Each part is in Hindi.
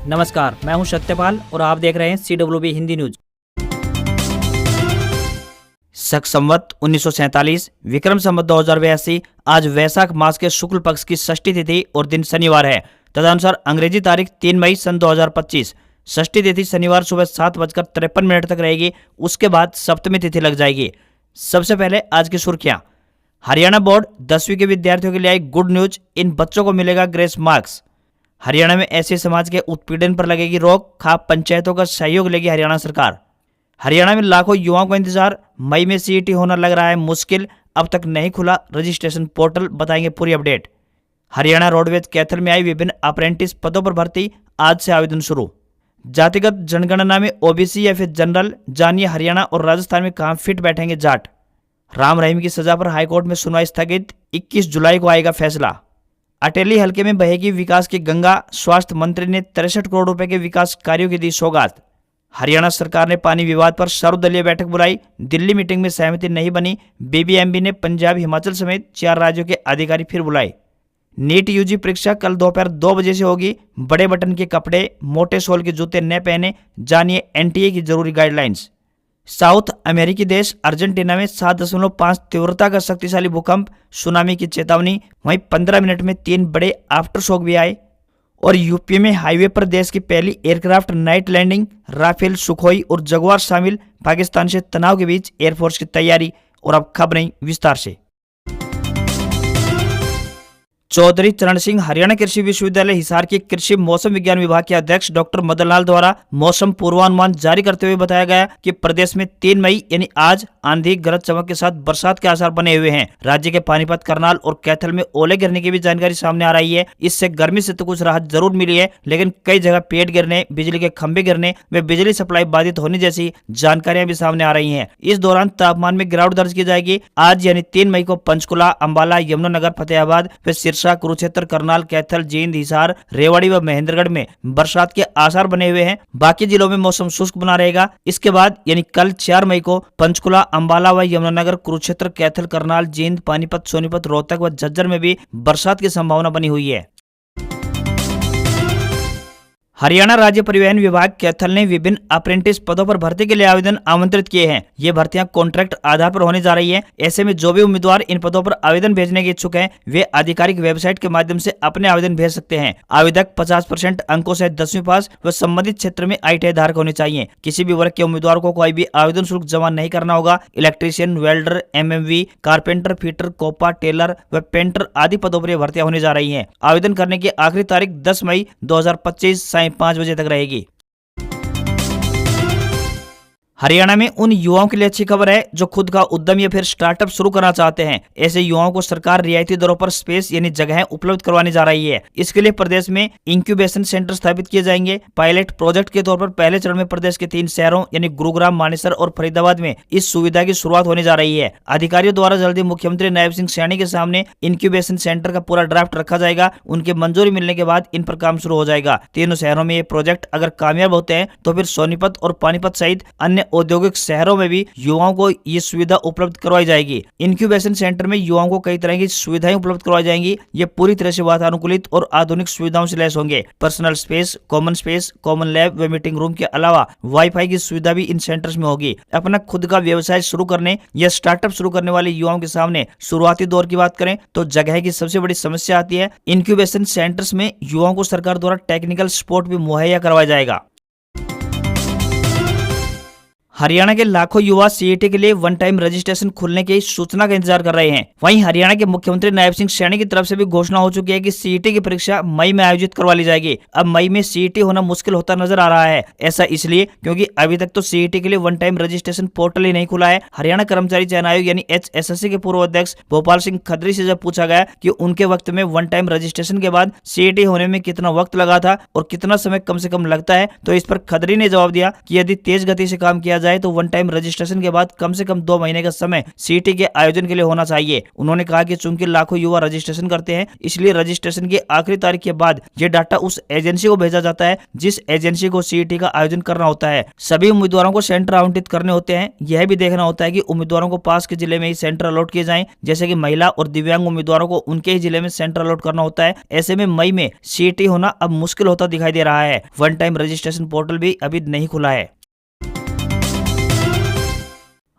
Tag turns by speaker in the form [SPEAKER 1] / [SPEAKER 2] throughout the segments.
[SPEAKER 1] नमस्कार, मैं हूं सत्यपाल और आप देख रहे हैं CWB हिंदी न्यूज। शक संवत 1947 विक्रम संवत 2082 आज वैशाख मास के शुक्ल पक्ष की षष्ठी तिथि और दिन शनिवार है। तदनुसार अंग्रेजी तारीख 3 मई सन 2025 षष्ठी तिथि शनिवार सुबह 7:53 तक रहेगी। उसके बाद सप्तमी तिथि लग जाएगी। सबसे पहले आज की सुर्खियां। हरियाणा बोर्ड 10वीं के विद्यार्थियों के लिए आई गुड न्यूज, इन बच्चों को मिलेगा ग्रेस मार्क्स। हरियाणा में ऐसे समाज के उत्पीड़न पर लगेगी रोक, खाप पंचायतों का सहयोग लेगी हरियाणा सरकार। हरियाणा में लाखों युवाओं को इंतजार, मई में CET होना लग रहा है मुश्किल, अब तक नहीं खुला रजिस्ट्रेशन पोर्टल, बताएंगे पूरी अपडेट। हरियाणा रोडवेज कैथल में आई विभिन्न अप्रेंटिस पदों पर भर्ती, आज से आवेदन शुरू। जातिगत जनगणना में OBC या फिर जनरल, जानिए हरियाणा और राजस्थान में कहां फिट बैठेंगे जाट। राम रहीम की सजा पर हाईकोर्ट में सुनवाई स्थगित, 21 जुलाई को आएगा फैसला। अटेली हलके में बहेगी विकास की गंगा, स्वास्थ्य मंत्री ने 63 करोड़ रुपए के विकास कार्यों की दी सौगात। हरियाणा सरकार ने पानी विवाद पर सर्वदलीय बैठक बुलाई, दिल्ली मीटिंग में सहमति नहीं बनी। BBMB ने पंजाब, हिमाचल समेत 4 राज्यों के अधिकारी फिर बुलाए। नीट UG परीक्षा कल दोपहर 2 बजे से होगी। बड़े बटन के कपड़े, मोटे सोल के जूते न पहने, जानिए NTA की जरूरी गाइडलाइंस। साउथ अमेरिकी देश अर्जेंटीना में 7.5 तीव्रता का शक्तिशाली भूकंप, सुनामी की चेतावनी। वहीं 15 मिनट में 3 बड़े आफ्टर शॉक भी आए। और यूपी में हाईवे पर देश की पहली aircraft night landing, Rafale, Sukhoi और जगुआर शामिल। पाकिस्तान से तनाव के बीच एयरफोर्स की तैयारी। और अब खबरें विस्तार से। चौधरी चरण सिंह हरियाणा कृषि विश्वविद्यालय हिसार के कृषि मौसम विज्ञान विभाग के अध्यक्ष डॉक्टर मदन लाल द्वारा मौसम पूर्वानुमान जारी करते हुए बताया गया कि प्रदेश में 3 मई यानी आज आंधी गरज चमक के साथ बरसात के आसार बने हुए हैं। राज्य के पानीपत, करनाल और कैथल में ओले गिरने की भी जानकारी सामने आ रही है। इससे गर्मी से तो कुछ राहत जरूर मिली है, लेकिन कई जगह पेड़ गिरने, बिजली के खंभे गिरने व बिजली सप्लाई बाधित होने जैसी जानकारियां भी सामने आ रही है। इस दौरान तापमान में गिरावट दर्ज की जाएगी। आज यानी 3 मई को पंचकुला, अंबाला, यमुनानगर, फतेहाबाद व सिरसा, कुरुक्षेत्र, करनाल, कैथल, जींद, हिसार, रेवाड़ी व महेंद्रगढ़ में बरसात के आसार बने हुए हैं। बाकी जिलों में मौसम शुष्क बना रहेगा। इसके बाद यानी कल 4 मई को पंचकुला, अंबाला व यमुनानगर, कुरुक्षेत्र, कैथल, करनाल, जींद, पानीपत, सोनीपत, रोहतक व झज्जर में भी बरसात की संभावना बनी हुई है। हरियाणा राज्य परिवहन विभाग कैथल ने विभिन्न अप्रेंटिस पदों पर भर्ती के लिए आवेदन आमंत्रित किए हैं। ये भर्तियां कॉन्ट्रैक्ट आधार पर होने जा रही हैं। ऐसे में जो भी उम्मीदवार इन पदों पर आवेदन भेजने के इच्छुक हैं, वे आधिकारिक वेबसाइट के माध्यम से अपने आवेदन भेज सकते हैं। आवेदक 50% अंकों से 10वीं पास व संबंधित क्षेत्र में ITI धारक होने चाहिए। किसी भी वर्ग के उम्मीदवार को कोई भी आवेदन शुल्क जमा नहीं करना होगा। Electrician, welder, MMV, carpenter, fitter, COPA, tailor व पेंटर आदि पदों पर भर्तियां होने जा रही है। आवेदन करने की आखिरी तारीख 10 मई 2025 सायं 5 बजे तक रहेगी। हरियाणा में उन युवाओं के लिए अच्छी खबर है जो खुद का उद्यम या फिर स्टार्टअप शुरू करना चाहते हैं। ऐसे युवाओं को सरकार रियायती दरों पर स्पेस यानी जगहें उपलब्ध करवाने जा रही है। इसके लिए प्रदेश में इंक्यूबेशन सेंटर स्थापित किए जाएंगे। पायलट प्रोजेक्ट के तौर पर पहले चरण में प्रदेश के 3 शहरों यानी गुरुग्राम, मानेसर और फरीदाबाद में इस सुविधा की शुरुआत होने जा रही है। अधिकारियों द्वारा जल्दी मुख्यमंत्री नायब सिंह सैनी के सामने इंक्यूबेशन सेंटर का पूरा ड्राफ्ट रखा जाएगा। उनकी मंजूरी मिलने के बाद इन पर काम शुरू हो जाएगा। तीनों शहरों में ये प्रोजेक्ट अगर कामयाब होते हैं तो फिर सोनीपत और पानीपत सहित अन्य औद्योगिक शहरों में भी युवाओं को ये सुविधा उपलब्ध करवाई जाएगी। इंक्यूबेशन सेंटर में युवाओं को कई तरह की सुविधाएं उपलब्ध करवाई जाएंगी। ये पूरी तरह से वातानुकूलित और आधुनिक सुविधाओं से लैस होंगे। पर्सनल स्पेस, कॉमन लैब व मीटिंग रूम के अलावा वाईफाई की सुविधा भी इन सेंटर्स में होगी। अपना खुद का व्यवसाय शुरू करने या स्टार्टअप शुरू करने वाले युवाओं के सामने शुरुआती दौर की बात करें तो जगह की सबसे बड़ी समस्या आती है। इंक्यूबेशन सेंटर्स में युवाओं को सरकार द्वारा टेक्निकल सपोर्ट भी मुहैया करवाया जाएगा। हरियाणा के लाखों युवा CET के लिए वन टाइम रजिस्ट्रेशन खुलने की सूचना का इंतजार कर रहे हैं। वहीं हरियाणा के मुख्यमंत्री नायब सिंह सैनी की तरफ से भी घोषणा हो चुकी है कि CET की परीक्षा मई में आयोजित करवा ली जाएगी। अब मई में CET होना मुश्किल होता नजर आ रहा है। ऐसा इसलिए क्योंकि अभी तक तो CET के लिए वन टाइम रजिस्ट्रेशन पोर्टल ही नहीं खुला है। हरियाणा कर्मचारी चयन आयोग यानी HSSC के पूर्व अध्यक्ष भोपाल सिंह खत्री से जब पूछा गया कि उनके वक्त में वन टाइम रजिस्ट्रेशन के बाद CET होने में कितना वक्त लगा था और कितना समय कम से कम लगता है, तो इस पर खत्री ने जवाब दिया कि यदि तेज गति से काम किया जाए तो वन टाइम रजिस्ट्रेशन के बाद कम से कम 2 महीने का समय सीईटी के आयोजन के लिए होना चाहिए। उन्होंने कहा कि चूंकि लाखों युवा रजिस्ट्रेशन करते हैं, इसलिए रजिस्ट्रेशन की आखिरी तारीख के बाद ये डाटा उस एजेंसी को भेजा जाता है जिस एजेंसी को सीईटी का आयोजन करना होता है। सभी उम्मीदवारों को सेंटर आवंटित करने होते हैं। यह भी देखना होता है कि उम्मीदवारों को पास के जिले में ही सेंटर अलॉट किए जाएं, जैसे कि महिला और दिव्यांग उम्मीदवारों को उनके ही जिले में सेंटर अलॉट करना होता है। ऐसे में मई में सीईटी होना अब मुश्किल होता दिखाई दे रहा है। वन टाइम रजिस्ट्रेशन पोर्टल भी अभी नहीं खुला है।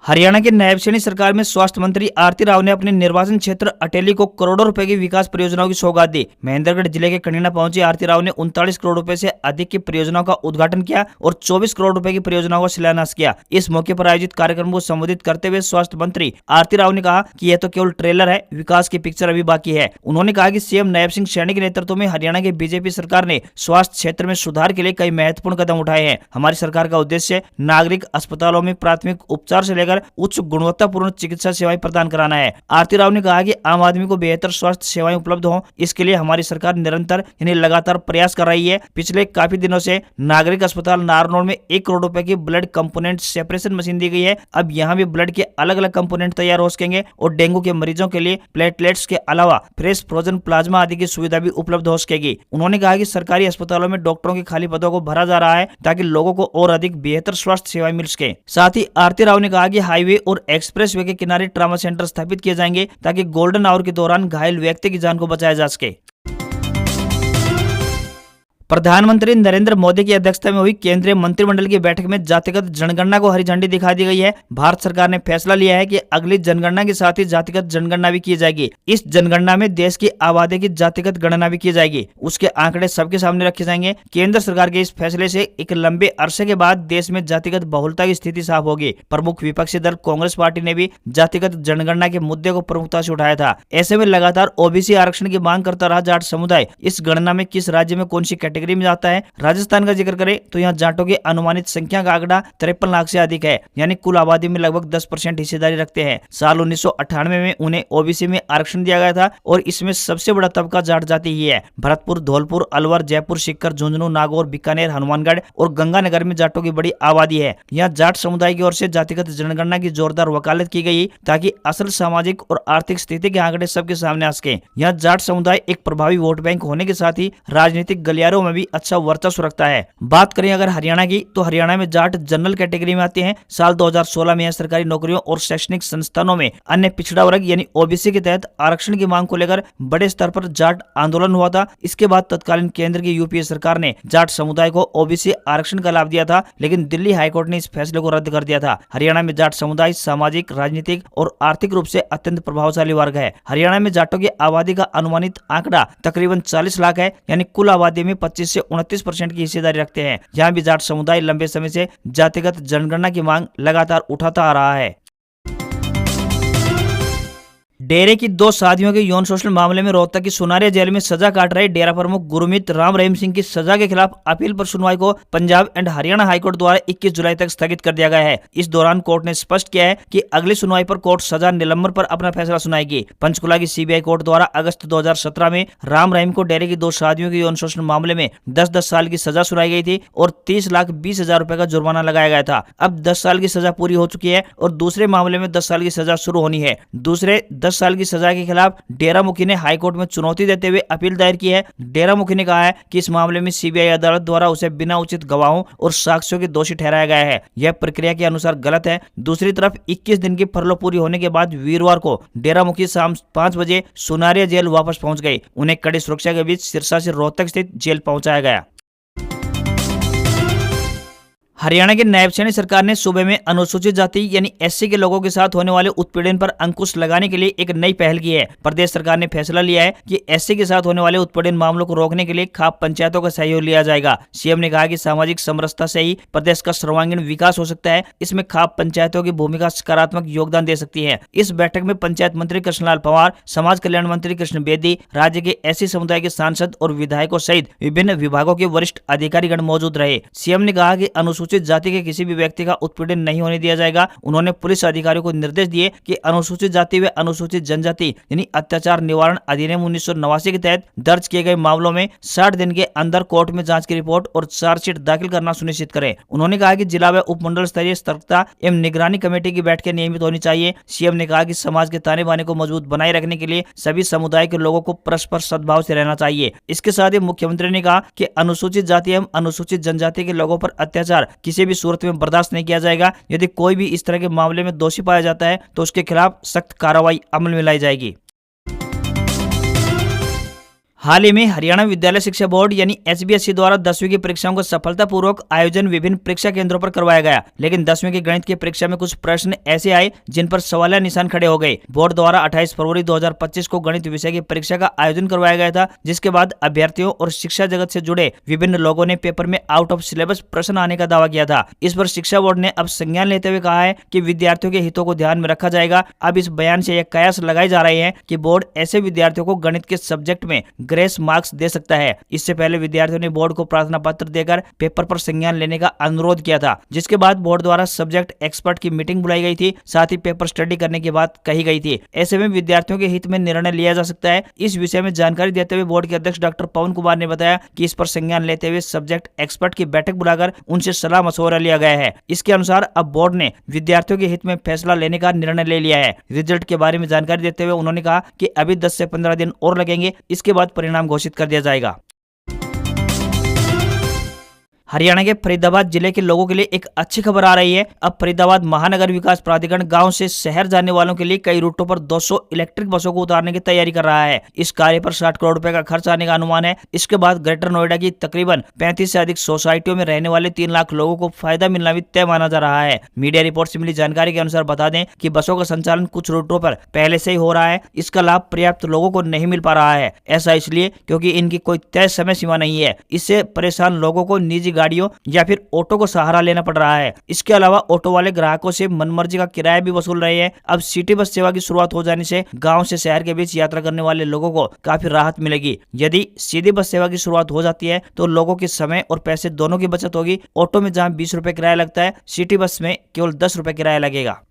[SPEAKER 1] हरियाणा की नायब सैनी सरकार में स्वास्थ्य मंत्री आरती राव ने अपने निर्वाचन क्षेत्र अटेली को करोड़ों रुपए की विकास परियोजनाओं की सौगात दी। महेंद्रगढ़ जिले के कनीना पहुंची आरती राव ने 39 करोड़ रुपए से अधिक की परियोजनाओं का उद्घाटन किया और 24 करोड़ रुपए की परियोजनाओं का शिलान्यास किया। इस मौके पर आयोजित कार्यक्रम को संबोधित करते हुए स्वास्थ्य मंत्री आरती राव ने कहा कि यह तो केवल ट्रेलर है, विकास की पिक्चर अभी बाकी है। उन्होंने कहा कि सीएम नायब सिंह सैनी के नेतृत्व में हरियाणा की बीजेपी सरकार ने स्वास्थ्य क्षेत्र में सुधार के लिए कई महत्वपूर्ण कदम उठाए हैं। हमारी सरकार का उद्देश्य नागरिक अस्पतालों में प्राथमिक उपचार से लेकर उच्च गुणवत्तापूर्ण चिकित्सा सेवाएं प्रदान कराना है। आरती राव ने कहा कि आम आदमी को बेहतर स्वास्थ्य सेवाएं उपलब्ध हों, इसके लिए हमारी सरकार निरंतर यानी लगातार प्रयास कर रही है। पिछले काफी दिनों से नागरिक अस्पताल नारनौल में 1 करोड़ रुपए की ब्लड कंपोनेंट सेपरेशन मशीन दी गई है। अब यहाँ भी ब्लड के अलग अलग कंपोनेंट तैयार हो सकेंगे और डेंगू के मरीजों के लिए प्लेटलेट्स के अलावा फ्रेश फ्रोजन प्लाज्मा आदि की सुविधा भी उपलब्ध हो सकेगी। उन्होंने कहा कि सरकारी अस्पतालों में डॉक्टरों के खाली पदों को भरा जा रहा है ताकि लोगों को और अधिक बेहतर स्वास्थ्य सेवाएं मिल सके। साथ ही आरती राव ने कहा कि हाईवे और एक्सप्रेस वे के किनारे ट्रॉमा सेंटर स्थापित किए जाएंगे ताकि गोल्डन आवर के दौरान घायल व्यक्ति की जान को बचाया जा सके। प्रधानमंत्री नरेंद्र मोदी की अध्यक्षता में हुई केंद्रीय मंत्रिमंडल की बैठक में जातिगत जनगणना को हरी झंडी दिखा दी गई है। भारत सरकार ने फैसला लिया है कि अगली जनगणना के साथ ही जातिगत जनगणना भी की जाएगी। इस जनगणना में देश की आबादी की जातिगत गणना भी की जाएगी। उसके आंकड़े सबके सामने रखे जाएंगे। केंद्र सरकार के इस फैसले से एक लंबे अरसे के बाद देश में जातिगत बहुलता की स्थिति साफ होगी। प्रमुख विपक्षी दल कांग्रेस पार्टी ने भी जातिगत जनगणना के मुद्दे को प्रमुखता से उठाया था। ऐसे में लगातार ओबीसी आरक्षण की मांग करता रहा जाट समुदाय। इस गणना में किस राज्य में कौन सी कैटेगरी में जाता है? राजस्थान का जिक्र करें तो यहाँ जाटों की अनुमानित संख्या का आंकड़ा 53 लाख से अधिक है, यानी कुल आबादी में लगभग 10% हिस्सेदारी रखते हैं। साल 1998 में उन्हें ओबीसी में आरक्षण दिया गया था और इसमें सबसे बड़ा तबका जाट जाति ही है। भरतपुर, धौलपुर, अलवर, जयपुर, सीकर, झुंझुनू, नागौर, बीकानेर, हनुमानगढ़ और गंगानगर में जाटों की बड़ी आबादी है। यहाँ जाट समुदाय की ओर से जातिगत जनगणना की जोरदार वकालत की गई ताकि असल सामाजिक और आर्थिक स्थिति के आंकड़े सबके सामने आ सके। यहाँ जाट समुदाय एक प्रभावी वोट बैंक होने के साथ ही राजनीतिक गलियारों में भी अच्छा वर्चस्व रखता है। बात करें अगर हरियाणा की, तो हरियाणा में जाट जनरल कैटेगरी में आते हैं। साल 2016 में सरकारी नौकरियों और शैक्षणिक संस्थानों में अन्य पिछड़ा वर्ग यानी ओबीसी के तहत आरक्षण की मांग को लेकर बड़े स्तर पर जाट आंदोलन हुआ था। इसके बाद तत्कालीन केंद्र की यूपीए सरकार ने जाट समुदाय को ओबीसी आरक्षण का लाभ दिया था, लेकिन दिल्ली हाईकोर्ट ने इस फैसले को रद्द कर दिया था। हरियाणा में जाट समुदाय सामाजिक, राजनीतिक और आर्थिक रूप से अत्यंत प्रभावशाली वर्ग है। हरियाणा में जाटों की आबादी का अनुमानित आंकड़ा तकरीबन 40 लाख है, यानी कुल आबादी में 25 से 29% की हिस्सेदारी रखते हैं। यहाँ भी जाट समुदाय लंबे समय से जातिगत जनगणना की मांग लगातार उठाता आ रहा है। डेरे की 2 शादियों के यौन शोषण मामले में रोहतक की सुनारिया जेल में सजा काट रहे डेरा प्रमुख गुरमीत राम रहीम सिंह की सजा के खिलाफ अपील पर सुनवाई को पंजाब एंड हरियाणा हाईकोर्ट द्वारा 21 जुलाई तक स्थगित कर दिया गया है। इस दौरान कोर्ट ने स्पष्ट किया है कि अगली सुनवाई पर कोर्ट सजा निलंबन पर अपना फैसला सुनाएगी। पंचकुला की सीबीआई कोर्ट द्वारा अगस्त 2017 में राम रहीम को डेरे की 2 शादियों के यौन शोषण मामले में 10-10 साल की सजा सुनाई गई थी और 30,20,000 रुपए का जुर्माना लगाया गया था। अब 10 साल की सजा पूरी हो चुकी है और दूसरे मामले में 10 साल की सजा शुरू होनी है। दूसरे 10 साल की सजा के खिलाफ डेरा मुखी ने हाईकोर्ट में चुनौती देते हुए अपील दायर की है। डेरा मुखी ने कहा है कि इस मामले में सीबीआई अदालत द्वारा उसे बिना उचित गवाहों और साक्ष्यों के दोषी ठहराया गया है। यह प्रक्रिया के अनुसार गलत है। दूसरी तरफ 21 दिन की फरलो पूरी होने के बाद वीरवार को डेरा मुखी शाम 5 बजे सुनारिया जेल वापस पहुंच गई। उन्हें कड़ी सुरक्षा के बीच सिरसा से रोहतक स्थित जेल पहुंचाया गया। हरियाणा की नायब सैनी सरकार ने सूबे में अनुसूचित जाति यानी एससी के लोगों के साथ होने वाले उत्पीड़न पर अंकुश लगाने के लिए एक नई पहल की है। प्रदेश सरकार ने फैसला लिया है कि एससी के साथ होने वाले उत्पीड़न मामलों को रोकने के लिए खाप पंचायतों का सहयोग लिया जाएगा। सीएम ने कहा कि सामाजिक समरसता से ही प्रदेश का सर्वांगीण विकास हो सकता है। इसमें खाप पंचायतों की भूमिका सकारात्मक योगदान दे सकती है। इस बैठक में पंचायत मंत्री कृष्णलाल पंवार, समाज कल्याण मंत्री कृष्ण बेदी, राज्य के एससी समुदाय के सांसद और विधायकों सहित विभिन्न विभागों के वरिष्ठ अधिकारीगण मौजूद रहे। सीएम ने कहा कि अनुसूचित अनुसूचित जाति के किसी भी व्यक्ति का उत्पीड़न नहीं होने दिया जाएगा। उन्होंने पुलिस अधिकारियों को निर्देश दिए कि अनुसूचित जाति व अनुसूचित जनजाति यानी अत्याचार निवारण अधिनियम 1989 के तहत दर्ज किए गए मामलों में 60 दिन के अंदर कोर्ट में जांच की रिपोर्ट और चार्जशीट दाखिल करना सुनिश्चित करें। उन्होंने कहा कि जिला व उपमंडल स्तरीय सतर्कता एवं निगरानी कमेटी की बैठकें नियमित होनी चाहिए। सीएम ने कहा कि समाज के ताने बाने को मजबूत बनाए रखने के लिए सभी समुदाय के लोगों को परस्पर सद्भाव से रहना चाहिए। इसके साथ ही मुख्यमंत्री ने कहा कि अनुसूचित जाति एवं अनुसूचित जनजाति के लोगों पर अत्याचार किसी भी सूरत में बर्दाश्त नहीं किया जाएगा। यदि कोई भी इस तरह के मामले में दोषी पाया जाता है तो उसके खिलाफ सख्त कार्रवाई अमल में लाई जाएगी। हाल ही में हरियाणा विद्यालय शिक्षा बोर्ड यानी HBSC द्वारा 10वीं की परीक्षाओं का सफलतापूर्वक आयोजन विभिन्न परीक्षा केंद्रों पर करवाया गया, लेकिन 10वीं की गणित की परीक्षा में कुछ प्रश्न ऐसे आए जिन पर सवालिया निशान खड़े हो गए। बोर्ड द्वारा 28 फरवरी 2025 को गणित विषय की परीक्षा का आयोजन करवाया गया था, जिसके बाद अभ्यर्थियों और शिक्षा जगत से जुड़े विभिन्न लोगों ने पेपर में आउट ऑफ सिलेबस प्रश्न आने का दावा किया था। इस पर शिक्षा बोर्ड ने अब संज्ञान लेते हुए कहा है कि विद्यार्थियों के हितों को ध्यान में रखा जाएगा। अब इस बयान से यह कयास लगाए जा रहे हैं कि बोर्ड ऐसे विद्यार्थियों को गणित के सब्जेक्ट में ग्रेस मार्क्स दे सकता है। इससे पहले विद्यार्थियों ने बोर्ड को प्रार्थना पत्र देकर पेपर पर संज्ञान लेने का अनुरोध किया था, जिसके बाद बोर्ड द्वारा सब्जेक्ट एक्सपर्ट की मीटिंग बुलाई गई थी, साथ ही पेपर स्टडी करने की बात कही गई थी। ऐसे में विद्यार्थियों के हित में निर्णय लिया जा सकता है। इस विषय में जानकारी देते हुए बोर्ड के अध्यक्ष डॉक्टर पवन कुमार ने बताया कि इस पर संज्ञान लेते हुए सब्जेक्ट एक्सपर्ट की बैठक बुलाकर उनसे सलाह मशवरा लिया गया है। इसके अनुसार अब बोर्ड ने विद्यार्थियों के हित में फैसला लेने का निर्णय ले लिया है। रिजल्ट के बारे में जानकारी देते हुए उन्होंने कहा कि अभी 10 से 15 दिन और लगेंगे, इसके बाद परिणाम घोषित कर दिया जाएगा। हरियाणा के फरीदाबाद जिले के लोगों के लिए एक अच्छी खबर आ रही है। अब फरीदाबाद महानगर विकास प्राधिकरण गांव से शहर जाने वालों के लिए कई रूटों पर 200 इलेक्ट्रिक बसों को उतारने की तैयारी कर रहा है। इस कार्य पर 60 करोड़ रुपए का खर्च आने का अनुमान है। इसके बाद ग्रेटर नोएडा की तकरीबन 35 से अधिक सोसाइटियों में रहने वाले 3 लाख लोगों को फायदा मिलना भी तय माना जा रहा है। मीडिया रिपोर्ट से मिली जानकारी के अनुसार बता दें कि बसों का संचालन कुछ रूटों पर पहले से ही हो रहा है। इसका लाभ पर्याप्त लोगों को नहीं मिल पा रहा है। ऐसा इसलिए क्योंकि इनकी कोई तय समय सीमा नहीं है। इससे परेशान लोगों को निजी गाड़ियों या फिर ऑटो को सहारा लेना पड़ रहा है। इसके अलावा ऑटो वाले ग्राहकों से मनमर्जी का किराया भी वसूल रहे हैं। अब सिटी बस सेवा की शुरुआत हो जाने से गांव से शहर के बीच यात्रा करने वाले लोगों को काफी राहत मिलेगी। यदि सीधी बस सेवा की शुरुआत हो जाती है तो लोगों के समय और पैसे दोनों की बचत होगी। ऑटो में जहां 20 रुपए किराया लगता है, सिटी बस में केवल 10 रुपए किराया लगेगा।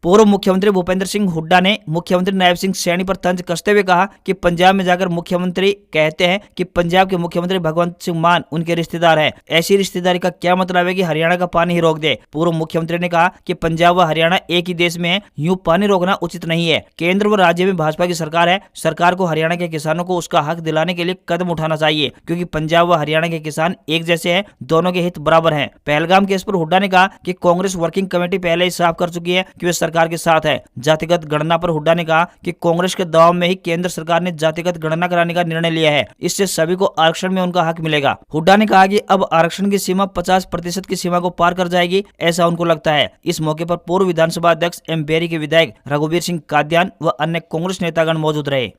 [SPEAKER 1] पूर्व मुख्यमंत्री भूपेंद्र सिंह हुड्डा ने मुख्यमंत्री नायब सिंह सैनी पर तंज कसते हुए कहा कि पंजाब में जाकर मुख्यमंत्री कहते हैं कि पंजाब के मुख्यमंत्री भगवंत सिंह मान उनके रिश्तेदार हैं। ऐसी रिश्तेदारी का क्या मतलब है कि हरियाणा का पानी ही रोक दे। पूर्व मुख्यमंत्री ने कहा कि पंजाब व हरियाणा एक ही देश में है, यूं पानी रोकना उचित नहीं है। केंद्र व राज्य में भाजपा की सरकार है। सरकार को हरियाणा के किसानों को उसका हक दिलाने के लिए कदम उठाना चाहिए, क्योंकि पंजाब व हरियाणा के किसान एक जैसे हैं, दोनों के हित बराबर हैं। पहलगाम केस पर हुड्डा ने कहा कि कांग्रेस वर्किंग कमेटी पहले ही साफ कर चुकी है कि वे सरकार के साथ है। जातिगत गणना पर हुड्डा ने कहा कि कांग्रेस के दबाव में ही केंद्र सरकार ने जातिगत गणना कराने का निर्णय लिया है। इससे सभी को आरक्षण में उनका हक मिलेगा। हुड्डा ने कहा कि अब आरक्षण की सीमा 50% की सीमा को पार कर जाएगी, ऐसा उनको लगता है। इस मौके पर पूर्व विधानसभा अध्यक्ष एम बेरी के विधायक रघुवीर सिंह कादियान व अन्य कांग्रेस नेतागण मौजूद रहे।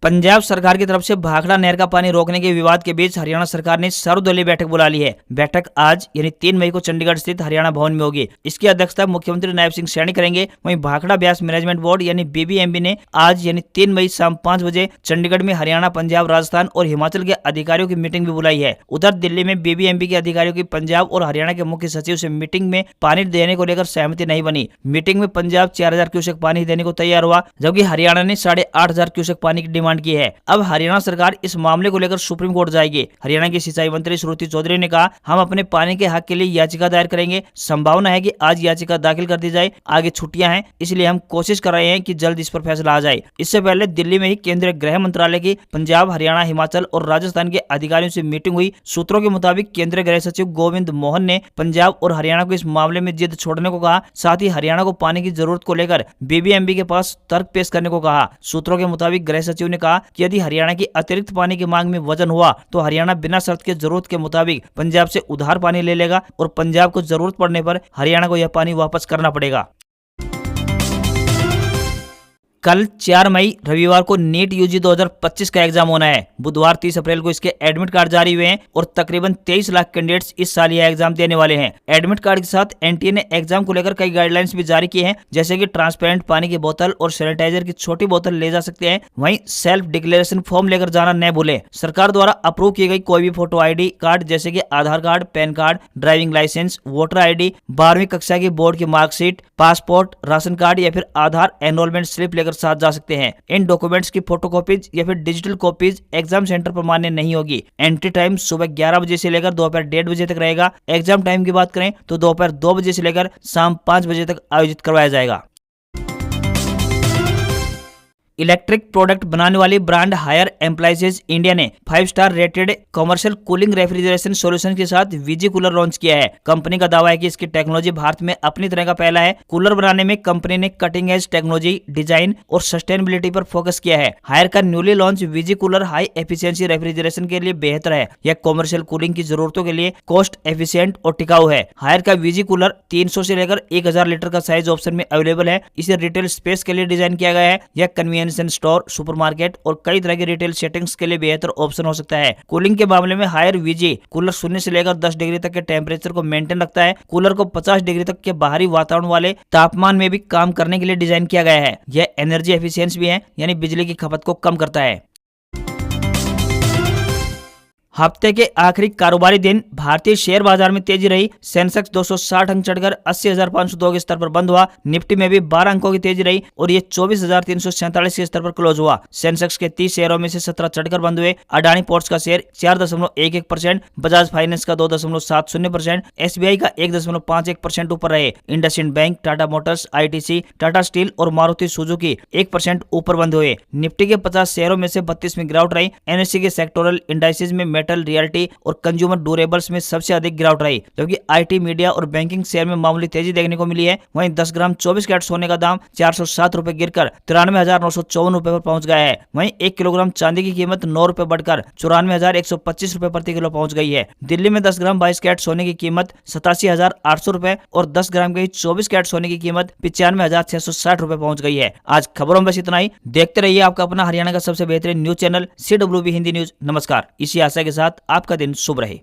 [SPEAKER 1] पंजाब सरकार की तरफ से भाखड़ा नहर का पानी रोकने के विवाद के बीच हरियाणा सरकार ने सर्वदलीय बैठक बुला ली है। बैठक आज यानी 3 मई को चंडीगढ़ स्थित हरियाणा भवन में होगी। इसकी अध्यक्षता मुख्यमंत्री नायब सिंह सैनी करेंगे। वहीं भाखड़ा ब्यास मैनेजमेंट बोर्ड यानी BBMB ने आज यानी 3 मई शाम 5 बजे चंडीगढ़ में हरियाणा, पंजाब, राजस्थान और हिमाचल के अधिकारियों की मीटिंग भी बुलाई है। उधर दिल्ली में BBMB के अधिकारियों की पंजाब और हरियाणा के मुख्य सचिव से मीटिंग में पानी देने को लेकर सहमति नहीं बनी। मीटिंग में पंजाब 4000 क्यूसेक पानी देने को तैयार हुआ, जबकि हरियाणा ने 8500 क्यूसेक पानी की डिमांड की है। अब हरियाणा सरकार इस मामले को लेकर सुप्रीम कोर्ट जाएगी। हरियाणा की सिंचाई मंत्री श्रुति चौधरी ने कहा, हम अपने पानी के हक के लिए याचिका दायर करेंगे। संभावना है कि आज याचिका दाखिल कर दी जाए। आगे छुट्टियां हैं, इसलिए हम कोशिश कर रहे हैं कि जल्द इस पर फैसला आ जाए। इससे पहले दिल्ली में ही केंद्रीय गृह मंत्रालय की पंजाब, हरियाणा, हिमाचल और राजस्थान के अधिकारियों से मीटिंग हुई। सूत्रों के मुताबिक केंद्रीय गृह सचिव गोविंद मोहन ने पंजाब और हरियाणा को इस मामले में जिद छोड़ने को कहा। साथ ही हरियाणा को पानी की जरूरत को लेकर BBMB के पास तर्क पेश करने को कहा। सूत्रों के मुताबिक गृह सचिव ने कहा कि यदि हरियाणा की अतिरिक्त पानी की मांग में वजन हुआ तो हरियाणा बिना शर्त के जरूरत के मुताबिक पंजाब से उधार पानी ले लेगा और पंजाब को जरूरत पड़ने पर हरियाणा को यह पानी वापस करना पड़ेगा। कल 4 मई रविवार को नीट यूजी 2025 का एग्जाम होना है। बुधवार 30 अप्रैल को इसके एडमिट कार्ड जारी हुए हैं और तकरीबन 23 लाख कैंडिडेट्स इस साल यह एग्जाम देने वाले हैं। एडमिट कार्ड के साथ एनटीए ने एग्जाम को लेकर कई गाइडलाइंस भी जारी की हैं, जैसे कि ट्रांसपेरेंट पानी की बोतल और सैनिटाइजर की छोटी बोतल ले जा सकते हैं। वहीं सेल्फ डिक्लेरेशन फॉर्म लेकर जाना न भूलें। सरकार द्वारा अप्रूव की गई कोई भी फोटो आईडी कार्ड जैसे कि Aadhaar card, PAN card, driving licence, voter ID, 12वीं कक्षा की बोर्ड की मार्कशीट, पासपोर्ट, राशन कार्ड या फिर आधार एनरोलमेंट स्लिप लेकर साथ जा सकते हैं। इन डॉक्यूमेंट्स की फोटोकॉपीज या फिर डिजिटल कॉपीज एग्जाम सेंटर पर मान्य नहीं होगी। एंट्री टाइम सुबह 11 बजे से लेकर दोपहर 1:30 बजे तक रहेगा। एग्जाम टाइम की बात करें तो दोपहर 2 बजे से लेकर शाम 5 बजे तक आयोजित करवाया जाएगा। इलेक्ट्रिक प्रोडक्ट बनाने वाली ब्रांड हायर एप्लायंसेज इंडिया ने 5 star rated commercial cooling refrigeration solution के साथ वीजी कूलर लॉन्च किया है। कंपनी का दावा है कि इसकी टेक्नोलॉजी भारत में अपनी तरह का पहला है। कूलर बनाने में कंपनी ने कटिंग एज टेक्नोलॉजी, डिजाइन और सस्टेनेबिलिटी पर फोकस किया है। हायर का newly launch VG cooler high efficiency refrigeration के लिए बेहतर है। यह कमर्शियल कूलिंग की जरूरतों के लिए कॉस्ट एफिशिएंट और टिकाऊ है। हायर का वीजी कूलर 300 से लेकर 1000 लीटर का साइज ऑप्शन में अवेलेबल है। इसे रिटेल स्पेस के लिए डिजाइन किया गया है। यह कन्वीनियंस स्टोर, सुपरमार्केट और कई तरह की रिटेल सेटिंग्स के लिए बेहतर ऑप्शन हो सकता है। कूलिंग के मामले में हायर वीजी कूलर 0 से लेकर 10 डिग्री तक के टेम्परेचर को मेंटेन रखता है। कूलर को 50 डिग्री तक के बाहरी वातावरण वाले तापमान में भी काम करने के लिए डिजाइन किया गया है। यह एनर्जी एफिशिएंसी भी है, यानी बिजली की खपत को कम करता है। हफ्ते के आखिरी कारोबारी दिन भारतीय शेयर बाजार में तेजी रही। सेंसेक्स 260 अंक चढ़कर 80,502 के स्तर पर बंद हुआ। निफ्टी में भी 12 अंकों की तेजी रही और ये 24,347 के स्तर पर क्लोज हुआ। सेंसेक्स के 30 शेयरों में से 17 चढ़कर बंद हुए। अडानी पोर्ट्स का शेयर 4.11%, बजाज फाइनेंस का 2.70%, एसबीआई का 1.51% ऊपर रहे। IndusInd bank, Tata Motors, ITC, Tata steel और मारुति सुजुकी 1% ऊपर बंद हुए। निफ्टी के 50 शेयरों में से 32 में गिरावट रही। एनएससी के सेक्टोरल इंडाइसेज में रियल्टी और कंज्यूमर ड्यूरेबल्स में सबसे अधिक गिरावट रही, जबकि आईटी, मीडिया और बैंकिंग शेयर में मामूली तेजी देखने को मिली है। वहीं 10 ग्राम 24 कैरेट सोने का दाम 407 रुपए गिरकर 93,954 रुपए पर पहुंच गया है। वहीं 1 किलोग्राम चांदी की कीमत 9 रुपए बढ़कर 94,125 रुपए प्रति किलो पहुंच गई है। दिल्ली में 10 ग्राम 22 कैरेट सोने की कीमत 87,800 रुपए और 10 ग्राम के 24 कैरेट सोने की कीमत 95,660 रुपए पहुंच गई है। आज खबरों में बस इतना ही। देखते रहिए आपका अपना हरियाणा का सबसे बेहतरीन news channel CWB Hindi news. नमस्कार। इसी आशा के साथ आपका दिन शुभ रहे।